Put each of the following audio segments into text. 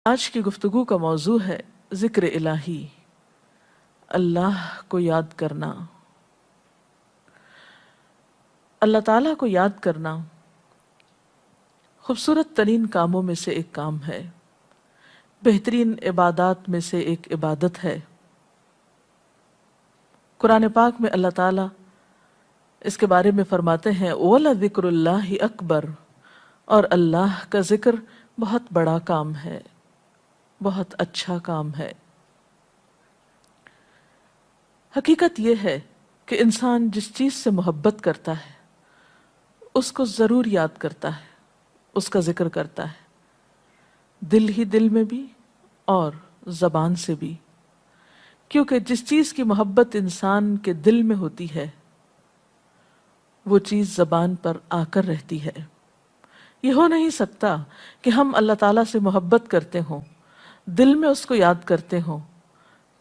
آج کی گفتگو کا موضوع ہے ذکر الہی، اللہ کو یاد کرنا۔ اللہ تعالیٰ کو یاد کرنا خوبصورت ترین کاموں میں سے ایک کام ہے، بہترین عبادات میں سے ایک عبادت ہے۔ قرآن پاک میں اللہ تعالیٰ اس کے بارے میں فرماتے ہیں وَلَذِكْرُ اللَّهِ أَكْبَرُ، اور اللہ کا ذکر بہت بڑا کام ہے، بہت اچھا کام ہے۔ حقیقت یہ ہے کہ انسان جس چیز سے محبت کرتا ہے اس کو ضرور یاد کرتا ہے، اس کا ذکر کرتا ہے، دل ہی دل میں بھی اور زبان سے بھی، کیونکہ جس چیز کی محبت انسان کے دل میں ہوتی ہے وہ چیز زبان پر آ کر رہتی ہے۔ یہ ہو نہیں سکتا کہ ہم اللہ تعالیٰ سے محبت کرتے ہوں، دل میں اس کو یاد کرتے ہوں،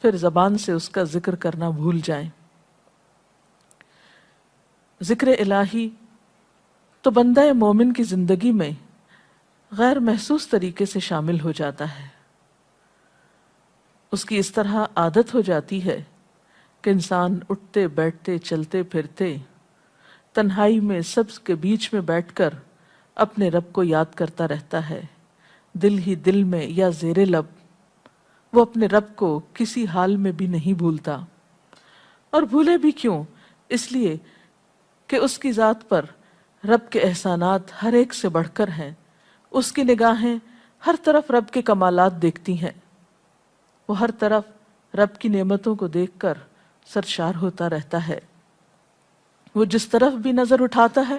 پھر زبان سے اس کا ذکر کرنا بھول جائیں۔ ذکر الہی تو بندہ مومن کی زندگی میں غیر محسوس طریقے سے شامل ہو جاتا ہے۔ اس کی اس طرح عادت ہو جاتی ہے کہ انسان اٹھتے بیٹھتے چلتے پھرتے تنہائی میں سب کے بیچ میں بیٹھ کر اپنے رب کو یاد کرتا رہتا ہے، دل ہی دل میں یا زیر لب وہ اپنے رب کو کسی حال میں بھی نہیں بھولتا۔ اور بھولے بھی کیوں؟ اس لیے کہ اس کی ذات پر رب کے احسانات ہر ایک سے بڑھ کر ہیں، اس کی نگاہیں ہر طرف رب کے کمالات دیکھتی ہیں، وہ ہر طرف رب کی نعمتوں کو دیکھ کر سرشار ہوتا رہتا ہے۔ وہ جس طرف بھی نظر اٹھاتا ہے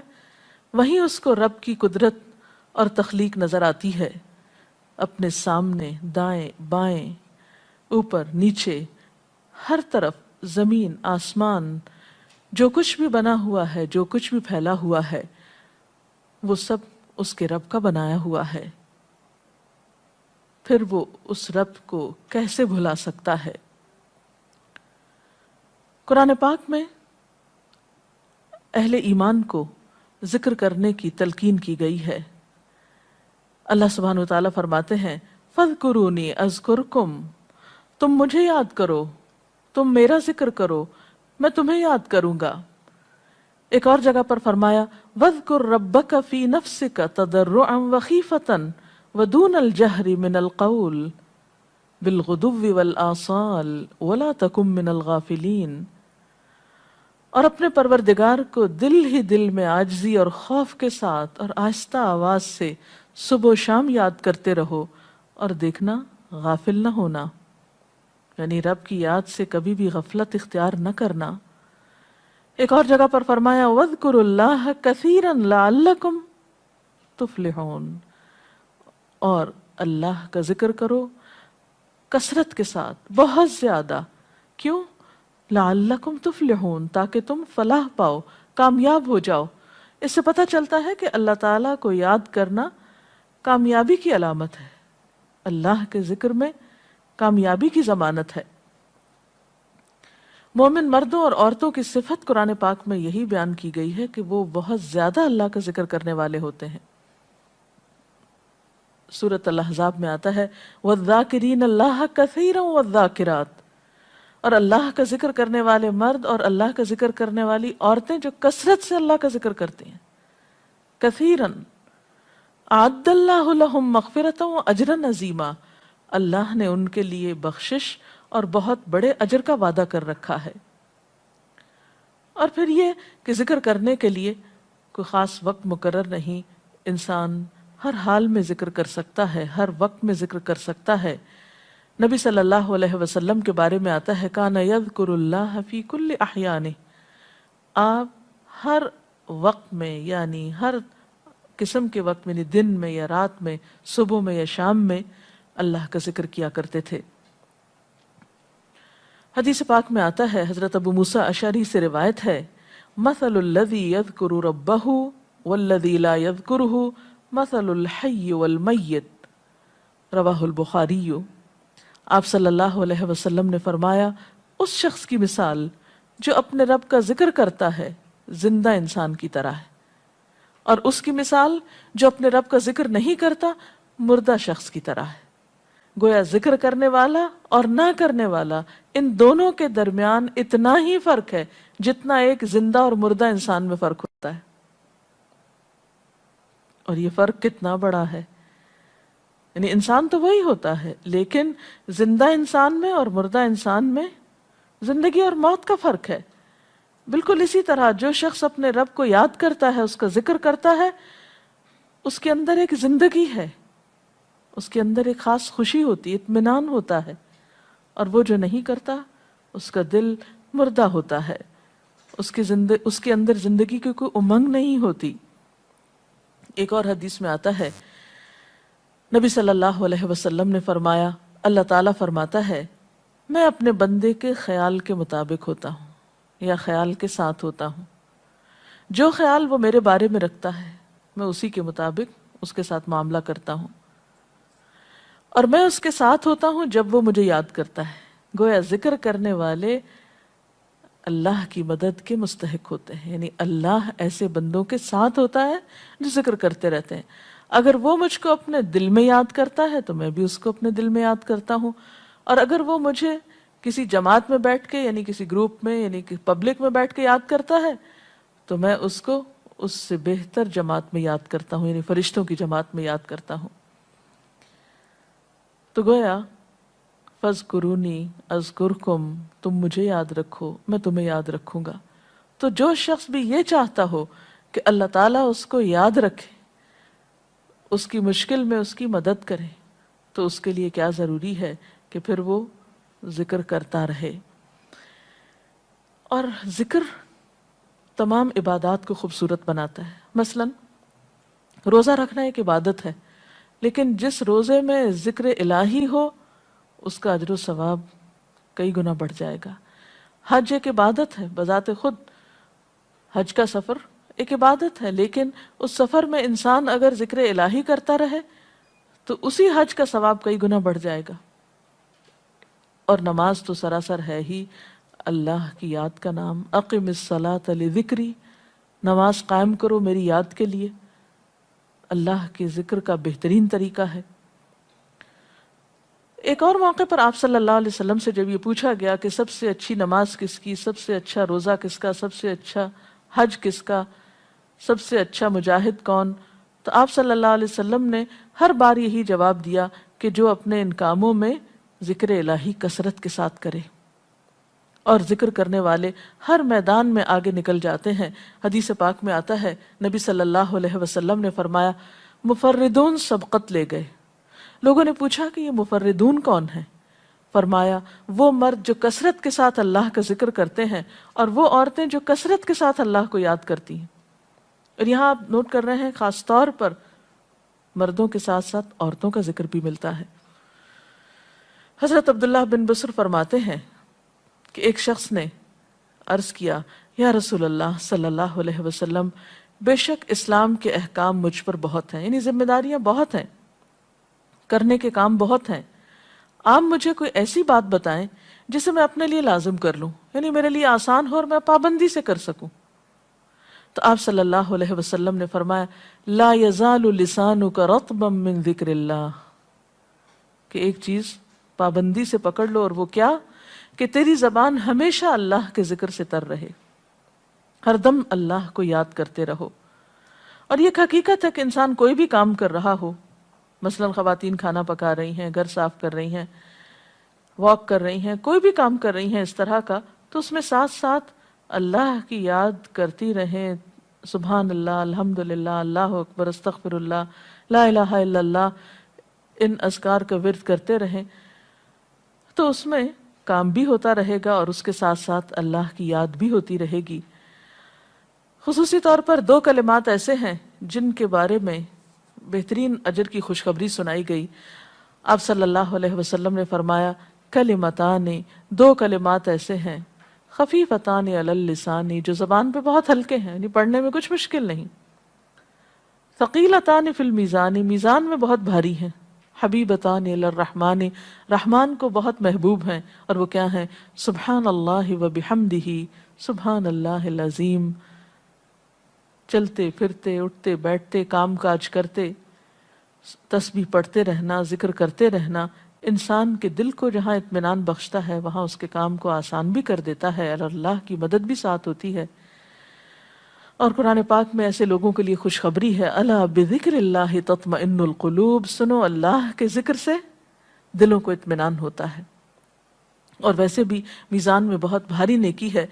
وہیں اس کو رب کی قدرت اور تخلیق نظر آتی ہے، اپنے سامنے، دائیں بائیں، اوپر نیچے، ہر طرف زمین آسمان، جو کچھ بھی بنا ہوا ہے، جو کچھ بھی پھیلا ہوا ہے، وہ سب اس کے رب کا بنایا ہوا ہے۔ پھر وہ اس رب کو کیسے بھلا سکتا ہے؟ قرآن پاک میں اہل ایمان کو ذکر کرنے کی تلقین کی گئی ہے۔ اللہ سبحانہ وتعالیٰ فرماتے ہیں فَاذْكُرُونِي أَذْكُرْكُمْ، تم مجھے یاد کرو، تم میرا ذکر کرو، میں تمہیں یاد کروں گا۔ ایک اور جگہ پر فرمایا وَاذْكُرْ رَبَّكَ فِي نَفْسِكَ تَضَرُّعًا وَخِيفَةً وَدُونَ الْجَهْرِ مِنَ الْقَوْلِ بِالْغُدُوِّ وَالْآصَالِ وَلَا تَكُن مِّنَ الْغَافِلِينَ، اور اپنے پروردگار کو دل ہی دل میں عاجزی اور خوف کے ساتھ اور آہستہ آواز سے صبح و شام یاد کرتے رہو، اور دیکھنا غافل نہ ہونا، یعنی رب کی یاد سے کبھی بھی غفلت اختیار نہ کرنا۔ ایک اور جگہ پر فرمایا وَاذْكُرُوا اللَّهَ كَثِيرًا لَعَلَّكُمْ تُفْلِحُونَ، اور اللہ کا ذکر کرو کثرت کے ساتھ، بہت زیادہ۔ کیوں؟ لَعَلَّكُمْ تُفْلِحُونَ، تاکہ تم فلاح پاؤ، کامیاب ہو جاؤ۔ اس سے پتہ چلتا ہے کہ اللہ تعالیٰ کو یاد کرنا کامیابی کی علامت ہے، اللہ کے ذکر میں کامیابی کی ضمانت ہے۔ مومن مردوں اور عورتوں کی صفت قرآن پاک میں یہی بیان کی گئی ہے کہ وہ بہت زیادہ اللہ کا ذکر کرنے والے ہوتے ہیں۔ سورۃ الاحزاب میں آتا ہے وَالذَّاكِرِينَ اللَّهَ كَثِيرًا وَالذَّاكِرَاتِ، اور اللہ کا ذکر کرنے والے مرد اور اللہ کا ذکر کرنے والی عورتیں جو کثرت سے اللہ کا ذکر کرتی ہیں۔ کثیراً اعد اللہ لہم مغفرۃ واجرا عظیما، اللہ نے ان کے لیے بخشش اور بہت بڑے اجر کا وعدہ کر رکھا ہے۔ اور پھر یہ کہ ذکر کرنے کے لیے کوئی خاص وقت مقرر نہیں، انسان ہر حال میں ذکر کر سکتا ہے، ہر وقت میں ذکر کر سکتا ہے۔ نبی صلی اللہ علیہ وسلم کے بارے میں آتا ہے کان یذکر اللہ فی کل احیانہ، آپ ہر وقت میں، یعنی ہر قسم کے وقت میں، یعنی دن میں یا رات میں، صبح میں یا شام میں اللہ کا ذکر کیا کرتے تھے۔ حدیث پاک میں آتا ہے، حضرت ابو موسیٰ اشعری سے روایت ہے مثل الذی یذکر ربہ والذی لا یذکرہ مثل الحی والمیت، رواہ البخاری۔ آپ صلی اللہ علیہ وسلم نے فرمایا اس شخص کی مثال جو اپنے رب کا ذکر کرتا ہے زندہ انسان کی طرح ہے، اور اس کی مثال جو اپنے رب کا ذکر نہیں کرتا مردہ شخص کی طرح ہے۔ گویا ذکر کرنے والا اور نہ کرنے والا، ان دونوں کے درمیان اتنا ہی فرق ہے جتنا ایک زندہ اور مردہ انسان میں فرق ہوتا ہے. اور یہ فرق کتنا بڑا ہے. یعنی انسان تو وہی ہوتا ہے، لیکن زندہ انسان میں اور مردہ انسان میں زندگی اور موت کا فرق ہے. بالکل اسی طرح جو شخص اپنے رب کو یاد کرتا ہے، اس کا ذکر کرتا ہے، اس کے اندر ایک زندگی ہے، اس کے اندر ایک خاص خوشی ہوتی ہے، اطمینان ہوتا ہے. اور وہ جو نہیں کرتا اس کا دل مردہ ہوتا ہے، اس کے اندر زندگی کی کوئی امنگ نہیں ہوتی. ایک اور حدیث میں آتا ہے، نبی صلی اللہ علیہ وسلم نے فرمایا، اللہ تعالیٰ فرماتا ہے میں اپنے بندے کے خیال کے مطابق ہوتا ہوں یا خیال کے ساتھ ہوتا ہوں. جو خیال وہ میرے بارے میں رکھتا ہے میں اسی کے مطابق اس کے ساتھ معاملہ کرتا ہوں، اور میں اس کے ساتھ ہوتا ہوں جب وہ مجھے یاد کرتا ہے. گویا ذکر کرنے والے اللہ کی مدد کے مستحق ہوتے ہیں. یعنی اللہ ایسے بندوں کے ساتھ ہوتا ہے جو ذکر کرتے رہتے ہیں. اگر وہ مجھ کو اپنے دل میں یاد کرتا ہے تو میں بھی اس کو اپنے دل میں یاد کرتا ہوں، اور اگر وہ مجھے کسی جماعت میں بیٹھ کے یعنی کسی گروپ میں یعنی پبلک میں بیٹھ کے یاد کرتا ہے تو میں اس کو اس سے بہتر جماعت میں یاد کرتا ہوں، یعنی فرشتوں کی جماعت میں یاد کرتا ہوں. تو گویا فَاذْكُرُونِی أَذْكُرْكُمْ، تم مجھے یاد رکھو میں تمہیں یاد رکھوں گا. تو جو شخص بھی یہ چاہتا ہو کہ اللہ تعالیٰ اس کو یاد رکھے، اس کی مشکل میں اس کی مدد کرے، تو اس کے لیے کیا ضروری ہے کہ پھر وہ ذکر کرتا رہے. اور ذکر تمام عبادات کو خوبصورت بناتا ہے. مثلا روزہ رکھنا ایک عبادت ہے، لیکن جس روزے میں ذکر الہی ہو اس کا اجر و ثواب کئی گنا بڑھ جائے گا. حج ایک عبادت ہے بذات خود، حج کا سفر ایک عبادت ہے، لیکن اس سفر میں انسان اگر ذکر الہی کرتا رہے تو اسی حج کا ثواب کئی گنا بڑھ جائے گا. اور نماز تو سراسر ہے ہی اللہ کی یاد کا نام. اقم الصلاۃ لذکری، نماز قائم کرو میری یاد کے لیے. اللہ کے ذکر کا بہترین طریقہ ہے. ایک اور موقع پر آپ صلی اللہ علیہ وسلم سے جب یہ پوچھا گیا کہ سب سے اچھی نماز کس کی، سب سے اچھا روزہ کس کا، سب سے اچھا حج کس کا، سب سے اچھا مجاہد کون، تو آپ صلی اللہ علیہ وسلم نے ہر بار یہی جواب دیا کہ جو اپنے ان کاموں میں ذکر الہی کثرت کے ساتھ کرے. اور ذکر کرنے والے ہر میدان میں آگے نکل جاتے ہیں. حدیث پاک میں آتا ہے نبی صلی اللہ علیہ وسلم نے فرمایا مفردون سبقت لے گئے. لوگوں نے پوچھا کہ یہ مفردون کون ہیں؟ فرمایا وہ مرد جو کثرت کے ساتھ اللہ کا ذکر کرتے ہیں اور وہ عورتیں جو کثرت کے ساتھ اللہ کو یاد کرتی ہیں. اور یہاں آپ نوٹ کر رہے ہیں خاص طور پر مردوں کے ساتھ ساتھ عورتوں کا ذکر بھی ملتا ہے. حضرت عبداللہ بن بصر فرماتے ہیں کہ ایک شخص نے عرض کیا یا رسول اللہ صلی اللہ علیہ وسلم، بے شک اسلام کے احکام مجھ پر بہت ہیں، یعنی ذمہ داریاں بہت ہیں، کرنے کے کام بہت ہیں. آپ مجھے کوئی ایسی بات بتائیں جسے میں اپنے لیے لازم کر لوں، یعنی میرے لیے آسان ہو اور میں پابندی سے کر سکوں. تو آپ صلی اللہ علیہ وسلم نے فرمایا لا یزال لسانک رطبا من ذکر اللہ، کہ ایک چیز پابندی سے پکڑ لو، اور وہ کیا کہ تیری زبان ہمیشہ اللہ کے ذکر سے تر رہے، ہر دم اللہ کو یاد کرتے رہو. اور یہ حقیقت ہے کہ انسان کوئی بھی کام کر رہا ہو، مثلا خواتین کھانا پکا رہی ہیں، گھر صاف کر رہی ہیں، واک کر رہی ہیں، کوئی بھی کام کر رہی ہیں اس طرح کا، تو اس میں ساتھ ساتھ اللہ کی یاد کرتی رہیں. سبحان اللہ، الحمدللہ، اللہ اکبر، استغفر اللہ، لا الہ الا اللہ، ان اذکار کا ورد کرتے رہیں، تو اس میں کام بھی ہوتا رہے گا اور اس کے ساتھ ساتھ اللہ کی یاد بھی ہوتی رہے گی. خصوصی طور پر دو کلمات ایسے ہیں جن کے بارے میں بہترین اجر کی خوشخبری سنائی گئی. آپ صلی اللہ علیہ وسلم نے فرمایا کلمتان، دو کلمات ایسے ہیں خفیفتان علی اللسان، جو زبان پہ بہت ہلکے ہیں، یعنی پڑھنے میں کچھ مشکل نہیں، ثقیلتان فی المیزان، میزان میں بہت بھاری ہیں، حبیبتان الی الرحمن، رحمان کو بہت محبوب ہیں. اور وہ کیا ہیں؟ سبحان اللہ و بحمدہ، سبحان اللہ العظیم. چلتے پھرتے، اٹھتے بیٹھتے، کام کاج کرتے تسبیح پڑھتے رہنا، ذکر کرتے رہنا، انسان کے دل کو جہاں اطمینان بخشتا ہے وہاں اس کے کام کو آسان بھی کر دیتا ہے اور اللہ کی مدد بھی ساتھ ہوتی ہے۔ اور قرآن پاک میں ایسے لوگوں کے لیے خوشخبری ہے، الا بذکر اللہ تطمئن القلوب، سنو اللہ کے ذکر سے دلوں کو اطمینان ہوتا ہے۔ اور ویسے بھی میزان میں بہت بھاری نیکی ہے۔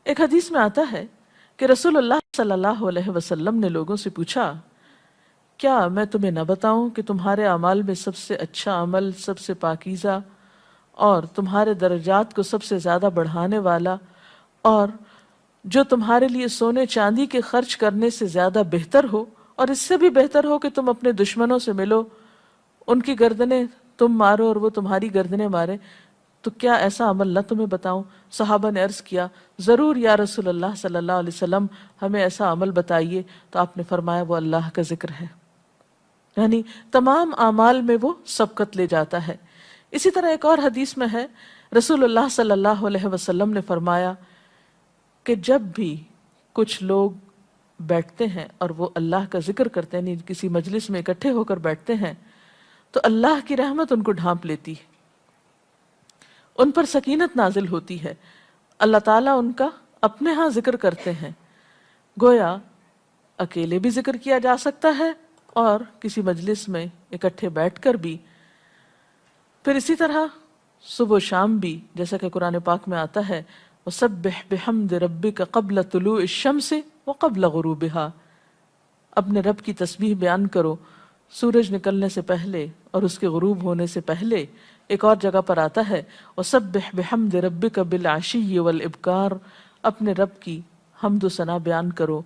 ایک حدیث میں آتا ہے کہ رسول اللہ صلی اللہ علیہ وسلم نے لوگوں سے پوچھا، کیا میں تمہیں نہ بتاؤں کہ تمہارے اعمال میں سب سے اچھا عمل، سب سے پاکیزہ اور تمہارے درجات کو سب سے زیادہ بڑھانے والا، اور جو تمہارے لیے سونے چاندی کے خرچ کرنے سے زیادہ بہتر ہو، اور اس سے بھی بہتر ہو کہ تم اپنے دشمنوں سے ملو، ان کی گردنیں تم مارو اور وہ تمہاری گردنیں مارے، تو کیا ایسا عمل نہ تمہیں بتاؤں؟ صحابہ نے عرض کیا، ضرور یا رسول اللہ صلی اللہ علیہ وسلم، ہمیں ایسا عمل بتائیے۔ تو آپ نے فرمایا وہ اللہ کا ذکر ہے، یعنی تمام اعمال میں وہ سبقت لے جاتا ہے۔ اسی طرح ایک اور حدیث میں ہے، رسول اللہ صلی اللہ علیہ وسلم نے فرمایا کہ جب بھی کچھ لوگ بیٹھتے ہیں اور وہ اللہ کا ذکر کرتے ہیں، یعنی کسی مجلس میں اکٹھے ہو کر بیٹھتے ہیں، تو اللہ کی رحمت ان کو ڈھانپ لیتی ہے، ان پر سکینت نازل ہوتی ہے، اللہ تعالیٰ ان کا اپنے ہاں ذکر کرتے ہیں۔ گویا اکیلے بھی ذکر کیا جا سکتا ہے اور کسی مجلس میں اکٹھے بیٹھ کر بھی۔ پھر اسی طرح صبح و شام بھی، جیسا کہ قرآن پاک میں آتا ہے، وَسَبِّحْ بِحَمْدِ رَبِّكَ قَبْلَ طُلُوعِ الشَّمْسِ وَقَبْلَ غُرُوبِهَا، اپنے رب کی تسبیح بیان کرو سورج نکلنے سے پہلے اور اس کے غروب ہونے سے پہلے۔ ایک اور جگہ پر آتا ہے وَسَبِّحْ بِحَمْدِ رَبِّكَ بِالْعَشِيِّ وَالْإِبْكَارِ، اپنے رب کی حمد و ثنا بیان کرو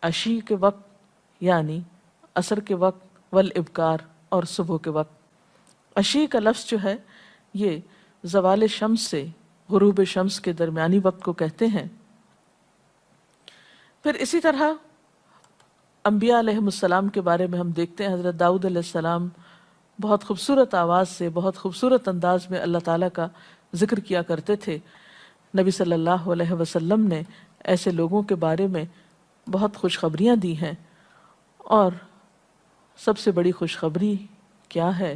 عشی کے وقت یعنی عصر کے وقت، والابکار اور صبح کے وقت۔ عشی کا لفظ جو ہے یہ زوال شمس سے غروب شمس کے درمیانی وقت کو کہتے ہیں۔ پھر اسی طرح انبیاء علیہ السلام کے بارے میں ہم دیکھتے ہیں، حضرت داؤد علیہ السلام بہت خوبصورت آواز سے، بہت خوبصورت انداز میں اللہ تعالیٰ کا ذکر کیا کرتے تھے۔ نبی صلی اللہ علیہ وسلم نے ایسے لوگوں کے بارے میں بہت خوشخبریاں دی ہیں، اور سب سے بڑی خوشخبری کیا ہے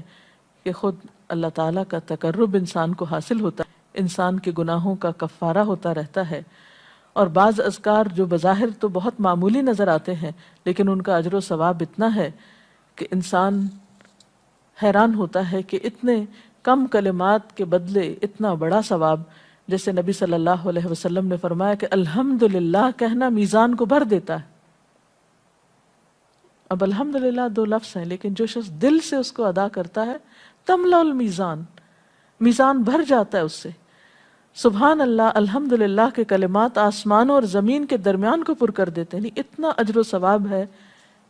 کہ خود اللہ تعالیٰ کا تقرب انسان کو حاصل ہوتا ہے، انسان کے گناہوں کا کفارہ ہوتا رہتا ہے، اور بعض اذکار جو بظاہر تو بہت معمولی نظر آتے ہیں لیکن ان کا اجر و ثواب اتنا ہے کہ انسان حیران ہوتا ہے کہ اتنے کم کلمات کے بدلے اتنا بڑا ثواب۔ جیسے نبی صلی اللہ علیہ وسلم نے فرمایا کہ الحمدللہ کہنا میزان کو بھر دیتا ہے۔ اب الحمدللہ دو لفظ ہیں، لیکن جو شخص دل سے اس کو ادا کرتا ہے تملا المیزان، میزان بھر جاتا ہے اس سے۔ سبحان اللہ، الحمدللہ کے کلمات آسمان اور زمین کے درمیان کو پر کر دیتے ہیں، یعنی اتنا اجر و ثواب ہے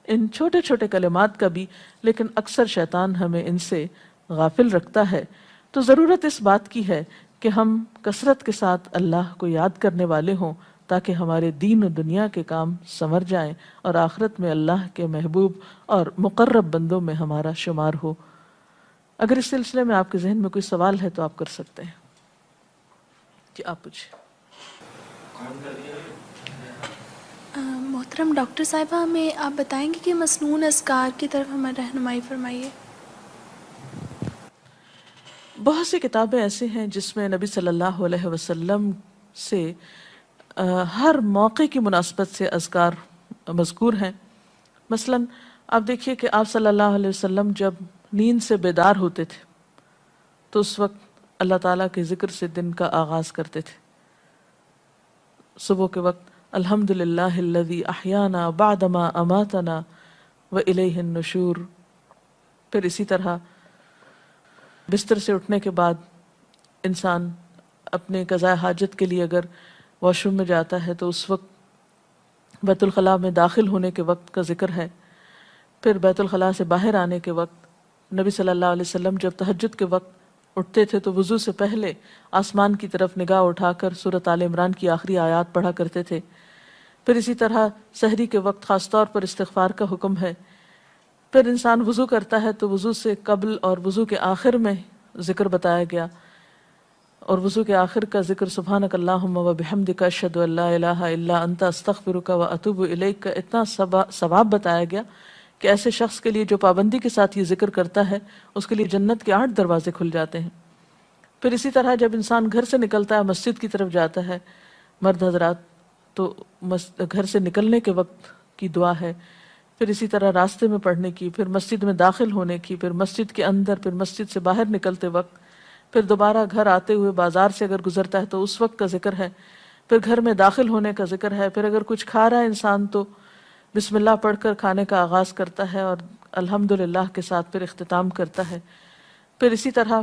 ان چھوٹے چھوٹے کلمات کا بھی، لیکن اکثر شیطان ہمیں ان سے غافل رکھتا ہے۔ تو ضرورت اس بات کی ہے کہ ہم کثرت کے ساتھ اللہ کو یاد کرنے والے ہوں، تاکہ ہمارے دین و دنیا کے کام سنور جائیں اور آخرت میں اللہ کے محبوب اور مقرب بندوں میں ہمارا شمار ہو۔ اگر اس سلسلے میں آپ کے ذہن میں کوئی سوال ہے تو آپ کر سکتے ہیں۔ جی آپ پوچھیں۔ محترم ڈاکٹر صاحبہ، ہمیں آپ بتائیں گے کہ مسنون اذکار کی طرف ہمیں رہنمائی فرمائیے۔ بہت سی کتابیں ایسے ہیں جس میں نبی صلی اللہ علیہ وسلم سے ہر موقع کی مناسبت سے اذکار مذکور ہیں۔ مثلا آپ دیکھیے کہ آپ صلی اللہ علیہ وسلم جب نیند سے بیدار ہوتے تھے تو اس وقت اللہ تعالیٰ کے ذکر سے دن کا آغاز کرتے تھے۔ صبح کے وقت الحمدللہ الذی احیانا بعدما اماتنا والیہ النشور۔ پھر اسی طرح بستر سے اٹھنے کے بعد انسان اپنے قضاء حاجت کے لیے اگر واش روم میں جاتا ہے تو اس وقت بیت الخلاء میں داخل ہونے کے وقت کا ذکر ہے۔ پھر بیت الخلاء سے باہر آنے کے وقت نبی صلی اللہ علیہ وسلم جب تہجد کے وقت اٹھتے تھے تو وضو سے پہلے آسمان کی طرف نگاہ اٹھا کر سورۃ آل عمران کی آخری آیات پڑھا کرتے تھے۔ پھر اسی طرح سحری کے وقت خاص طور پر استغفار کا حکم ہے۔ پھر انسان وضو کرتا ہے تو وضو سے قبل اور وضو کے آخر میں ذکر بتایا گیا، اور وضو کے آخر کا ذکر سبحانک اللہم و بحمدک اشہد ان لا الہ الا انت استغفرک و اتوب الیک کا اتنا ثواب بتایا گیا کہ ایسے شخص کے لیے جو پابندی کے ساتھ یہ ذکر کرتا ہے اس کے لیے جنت کے 8 دروازے کھل جاتے ہیں۔ پھر اسی طرح جب انسان گھر سے نکلتا ہے، مسجد کی طرف جاتا ہے، مرد حضرات، تو گھر سے نکلنے کے وقت کی دعا ہے، پھر اسی طرح راستے میں پڑھنے کی، پھر مسجد میں داخل ہونے کی، پھر مسجد کے اندر، پھر مسجد سے باہر نکلتے وقت، پھر دوبارہ گھر آتے ہوئے بازار سے اگر گزرتا ہے تو اس وقت کا ذکر ہے، پھر گھر میں داخل ہونے کا ذکر ہے، پھر اگر کچھ کھا رہا ہے انسان تو بسم اللہ پڑھ کر کھانے کا آغاز کرتا ہے اور الحمدللہ کے ساتھ پھر اختتام کرتا ہے۔ پھر اسی طرح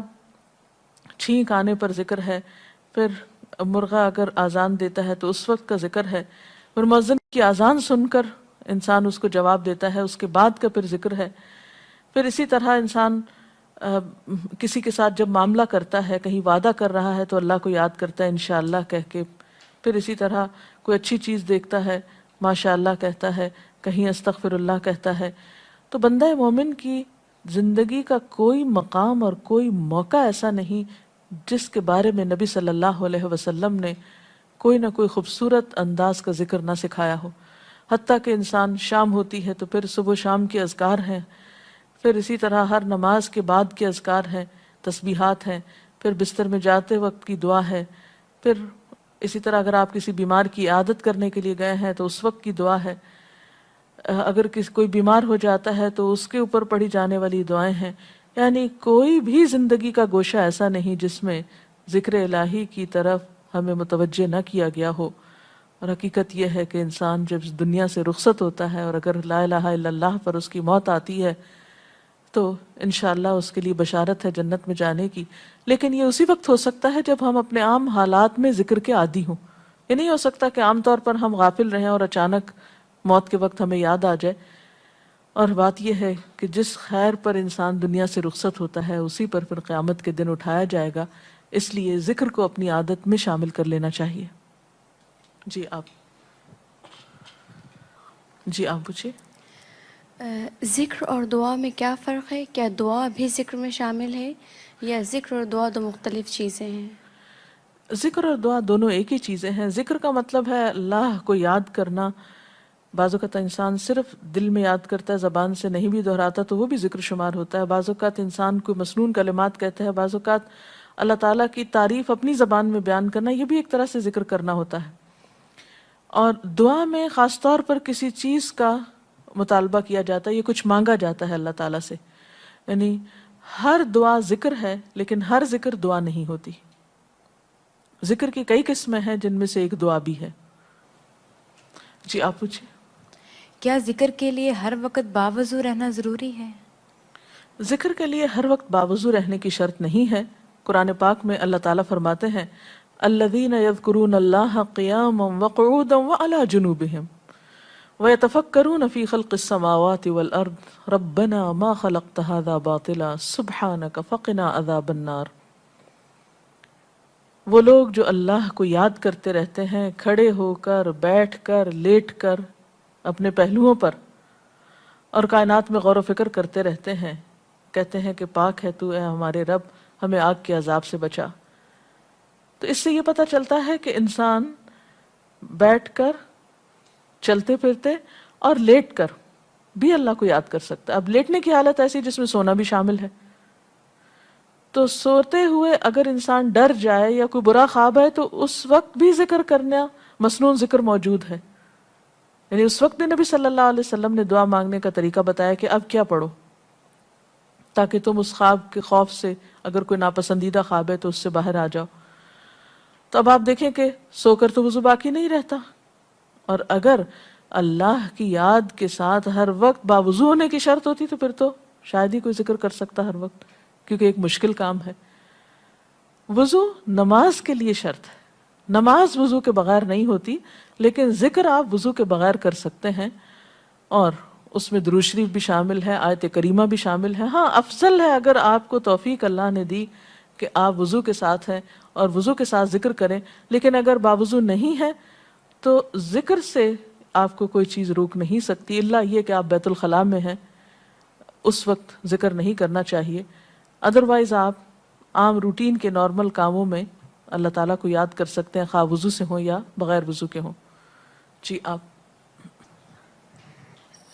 چھینک آنے پر ذکر ہے، پھر مرغا اگر آزان دیتا ہے تو اس وقت کا ذکر ہے، پھر مؤذن کی آزان سن کر انسان اس کو جواب دیتا ہے، اس کے بعد کا پھر ذکر ہے۔ پھر اسی طرح انسان کسی کے ساتھ جب معاملہ کرتا ہے، کہیں وعدہ کر رہا ہے تو اللہ کو یاد کرتا ہے انشاءاللہ کہہ کے، پھر اسی طرح کوئی اچھی چیز دیکھتا ہے ماشاءاللہ کہتا ہے، کہیں استغفر اللہ کہتا ہے۔ تو بندہ مومن کی زندگی کا کوئی مقام اور کوئی موقع ایسا نہیں جس کے بارے میں نبی صلی اللہ علیہ وسلم نے کوئی نہ کوئی خوبصورت انداز کا ذکر نہ سکھایا ہو۔ حتیٰ کہ انسان شام ہوتی ہے تو پھر صبح و شام کے اذکار ہیں، پھر اسی طرح ہر نماز کے بعد کے اذکار ہیں، تسبیحات ہیں، پھر بستر میں جاتے وقت کی دعا ہے، پھر اسی طرح اگر آپ کسی بیمار کی عیادت کرنے کے لیے گئے ہیں تو اس وقت کی دعا ہے، اگر کوئی بیمار ہو جاتا ہے تو اس کے اوپر پڑھی جانے والی دعائیں ہیں۔ یعنی کوئی بھی زندگی کا گوشہ ایسا نہیں جس میں ذکر الہی کی طرف ہمیں متوجہ نہ کیا گیا ہو۔ اور حقیقت یہ ہے کہ انسان جب اس دنیا سے رخصت ہوتا ہے اور اگر لا الہ الا اللہ پر اس کی موت آتی ہے تو انشاءاللہ اس کے لیے بشارت ہے جنت میں جانے کی، لیکن یہ اسی وقت ہو سکتا ہے جب ہم اپنے عام حالات میں ذکر کے عادی ہوں۔ یہ نہیں ہو سکتا کہ عام طور پر ہم غافل رہیں اور اچانک موت کے وقت ہمیں یاد آ جائے۔ اور بات یہ ہے کہ جس خیر پر انسان دنیا سے رخصت ہوتا ہے اسی پر پھر قیامت کے دن اٹھایا جائے گا، اس لیے ذکر کو اپنی عادت میں شامل کر لینا چاہیے۔ جی آپ پوچھیے۔ ذکر اور دعا میں کیا فرق ہے؟ کیا دعا بھی ذکر میں شامل ہے یا ذکر اور دعا دو مختلف چیزیں ہیں؟ ذکر اور دعا دونوں ایک ہی چیزیں ہیں۔ ذکر کا مطلب ہے اللہ کو یاد کرنا۔ بعض اوقات انسان صرف دل میں یاد کرتا ہے، زبان سے نہیں بھی دہراتا تو وہ بھی ذکر شمار ہوتا ہے۔ بعض اوقات انسان کوئی مسنون کلمات کہتا ہے، بعض اوقات اللہ تعالیٰ کی تعریف اپنی زبان میں بیان کرنا، یہ بھی ایک طرح سے ذکر کرنا ہوتا ہے۔ اور دعا میں خاص طور پر کسی چیز کا مطالبہ کیا جاتا ہے، یہ کچھ مانگا جاتا ہے اللہ تعالیٰ سے۔ یعنی ہر دعا ذکر ہے لیکن ہر ذکر دعا نہیں ہوتی۔ ذکر کی کئی قسمیں ہیں جن میں سے ایک دعا بھی ہے۔ جی آپ پوچھیں۔ کیا ذکر کے لیے ہر وقت باوضو رہنا ضروری ہے؟ ذکر کے لیے ہر وقت باوضو رہنے کی شرط نہیں ہے۔ قرآن پاک میں اللہ تعالیٰ فرماتے ہیں الذین یذکرون اللہ قیاما وقعودا وعلی جنوبہم وَيَتَفَكَّرُونَ فِي خَلْقِ السَّمَاوَاتِ وَالْأَرْضِ رَبَّنَا مَا خَلَقْتَ هَذَا بَاطِلًا سُبْحَانَكَ فَقِنَا عَذَابَ النَّارِ۔ وہ لوگ جو اللہ کو یاد کرتے رہتے ہیں، کھڑے ہو کر، بیٹھ کر، لیٹ کر، اپنے پہلوؤں پر، اور کائنات میں غور و فکر کرتے رہتے ہیں، کہتے ہیں کہ پاک ہے تو اے ہمارے رب، ہمیں آگ کے عذاب سے بچا۔ تو اس سے یہ پتہ چلتا ہے کہ انسان بیٹھ کر، چلتے پھرتے اور لیٹ کر بھی اللہ کو یاد کر سکتا ہے۔ اب لیٹنے کی حالت ایسی جس میں سونا بھی شامل ہے، تو سوتے ہوئے اگر انسان ڈر جائے یا کوئی برا خواب ہے تو اس وقت بھی ذکر کرنا، مسنون ذکر موجود ہے۔ یعنی اس وقت بھی نبی صلی اللہ علیہ وسلم نے دعا مانگنے کا طریقہ بتایا کہ اب کیا پڑھو، تاکہ تم اس خواب کے خوف سے، اگر کوئی ناپسندیدہ خواب ہے تو اس سے باہر آ جاؤ۔ تو اب آپ دیکھیں کہ سو کر تو وضو باقی نہیں رہتا، اور اگر اللہ کی یاد کے ساتھ ہر وقت باوضو ہونے کی شرط ہوتی تو پھر تو شاید ہی کوئی ذکر کر سکتا ہر وقت، کیونکہ ایک مشکل کام ہے۔ وضو نماز کے لیے شرط ہے، نماز وضو کے بغیر نہیں ہوتی، لیکن ذکر آپ وضو کے بغیر کر سکتے ہیں، اور اس میں درود شریف بھی شامل ہے، آیت کریمہ بھی شامل ہے۔ ہاں افضل ہے اگر آپ کو توفیق اللہ نے دی کہ آپ وضو کے ساتھ ہیں اور وضو کے ساتھ ذکر کریں، لیکن اگر باوضو نہیں ہے تو ذکر سے آپ کو کوئی چیز روک نہیں سکتی، الا یہ کہ آپ بیت الخلاء میں ہیں، اس وقت ذکر نہیں کرنا چاہیے۔ ادروائز آپ عام روٹین کے نارمل کاموں میں اللہ تعالیٰ کو یاد کر سکتے ہیں، خواہ وضو سے ہوں یا بغیر وضو کے ہوں۔ جی آپ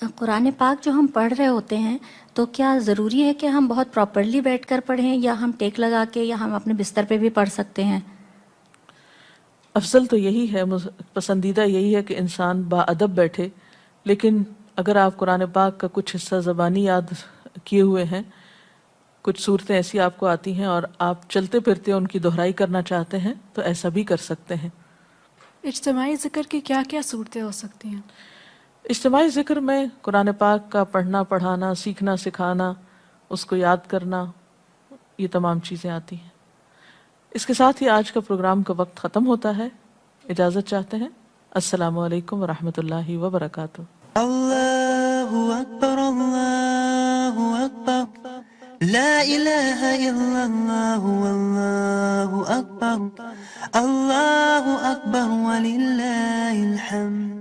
قرآن پاک جو ہم پڑھ رہے ہوتے ہیں تو کیا ضروری ہے کہ ہم بہت پراپرلی بیٹھ کر پڑھیں یا ہم ٹیک لگا کے یا ہم اپنے بستر پہ بھی پڑھ سکتے ہیں؟ افضل تو یہی ہے، پسندیدہ یہی ہے کہ انسان با ادب بیٹھے، لیکن اگر آپ قرآن پاک کا کچھ حصہ زبانی یاد کیے ہوئے ہیں، کچھ صورتیں ایسی آپ کو آتی ہیں اور آپ چلتے پھرتے ان کی دہرائی کرنا چاہتے ہیں تو ایسا بھی کر سکتے ہیں۔ اجتماعی ذکر کی کیا کیا صورتیں ہو سکتی ہیں؟ اجتماعی ذکر میں قرآن پاک کا پڑھنا، پڑھانا، سیکھنا، سکھانا، اس کو یاد کرنا، یہ تمام چیزیں آتی ہیں۔ اس کے ساتھ ہی آج کا پروگرام کا وقت ختم ہوتا ہے، اجازت چاہتے ہیں۔ السلام علیکم ورحمۃ اللہ وبرکاتہ۔ اللہ اکبر، اللہ اکبر، لا الہ الا اللہ، واللہ اکبر، اللہ اکبر وللہ الحمد۔